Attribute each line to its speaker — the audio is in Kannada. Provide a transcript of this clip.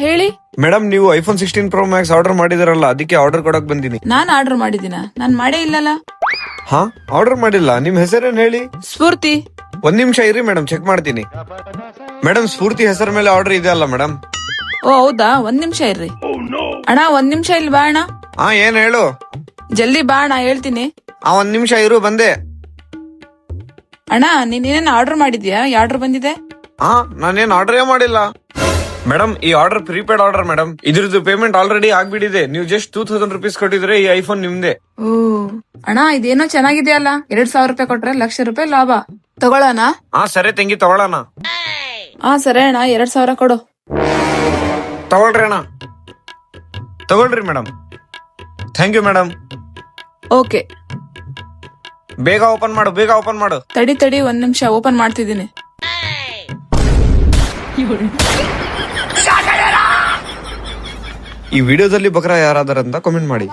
Speaker 1: ಹೇಳಿ.
Speaker 2: ಮೇಡಮ್ ನೀವು ಐಫೋನ್ 16 Pro Max ಆರ್ಡರ್ ಮಾಡಿದಿರಲ್ಲ, ಅದಕ್ಕೆ ಆರ್ಡರ್ ಕೊಡಕ್ ಬಂದಿನಿ.
Speaker 1: ನಾನ್ ಆರ್ಡರ್ ಮಾಡಿದಿನ? ನಾನ್ ಮಾಡೇ ಇಲ್ಲಲ್ಲ.
Speaker 2: ಹಾ, ಆರ್ಡರ್ ಮಾಡಿಲ್ಲ? ನಿಮ್ ಹೆಸರೇನ್ ಹೇಳಿ?
Speaker 1: ಸ್ಫೂರ್ತಿ.
Speaker 2: ಒಂದ್ ನಿಮಿಷ ಇರಿ ಮೇಡಮ್, ಚೆಕ್ ಮಾಡ್ತೀನಿ. ಮೇಡಮ್, ಸ್ಫೂರ್ತಿ ಹೆಸರ ಮೇಲೆ ಆರ್ಡರ್ ಇದೆ ಅಲ್ಲ ಮೇಡಮ್?
Speaker 1: ಓ ಹೌದಾ, ಒಂದ್ ನಿಮಿಷ ಇರ್ರಿ ಅಣ್ಣ. ಒಂದ್ ನಿಮಿಷ ಇಲ್ಲಿ ಬಾ ಅಣ್ಣ.
Speaker 2: ಹಾ, ಏನ್ ಹೇಳು?
Speaker 1: ಜಲ್ದಿ ಬಾ ಅಣ್ಣ, ಹೇಳ್ತೀನಿ.
Speaker 2: ಒಂದ್ ನಿಮಿಷ ಇರು, ಬಂದೆ.
Speaker 1: ಅಣ್ಣ ನೀನ್ ಏನೇನ್ ಆರ್ಡರ್ ಮಾಡಿದ್ಯಾ? ಆರ್ಡರ್ ಬಂದಿದೆ?
Speaker 2: ಹಾ, ನಾನೇನ್ ಆರ್ಡರೇ ಮಾಡಿಲ್ಲ ಮೇಡಮ್. ಈ ಆರ್ಡರ್ ಪ್ರೀಪೇಡ್ ಆರ್ಡರ್ ಮೇಡಮ್. ಇದ್ರದ್ದು ಪೇಮೆಂಟ್ ಆಲ್ರೆಡಿ ಆಗ್ಬಿಟ್ಟಿದೆ. ನೀವು ಜಸ್ಟ್ 2000 ರೂಪೀಸ್ ಕೊಟ್ಟಿದ್ರೆ ಈ ಐಫೋನ್ ನಿಮ್ದೆ.
Speaker 1: ಓ ಅಣ್ಣ, ಇದೇನೋ ಚೆನ್ನಾಗಿದೆಯಲ್ಲ. 2000 ರೂಪಾಯಿ ಕೊಟ್ರೆ 1,00,000 ರೂಪಾಯಿ ಲಾಭ. ತಗೊಳ್ಳೋಣ?
Speaker 2: ಹಾ ಸರಿ ತಂಗಿ, ತಗೊಳ್ಳೋಣ.
Speaker 1: ಸರಿ ಅಣ್ಣ, 2,000 ಕೊಡು.
Speaker 2: ತಗೊಳ್ರಿ ಅಣ್ಣ, ತಗೊಳ್ರಿ madam. Thank you madam.
Speaker 1: Okay,
Speaker 2: ಬೇಗ ಓಪನ್ ಮಾಡು, ಬೇಗ ಓಪನ್ ಮಾಡು.
Speaker 1: ತಡಿ ಒಂದ್ ನಿಮಿಷ, ಓಪನ್ ಮಾಡ್ತಿದ್ದೀನಿ.
Speaker 2: ಈ ವಿಡಿಯೋದಲ್ಲಿ ಬಕ್ರಾ ಯಾರಾದರಂತ ಕಾಮೆಂಟ್ ಮಾಡಿ.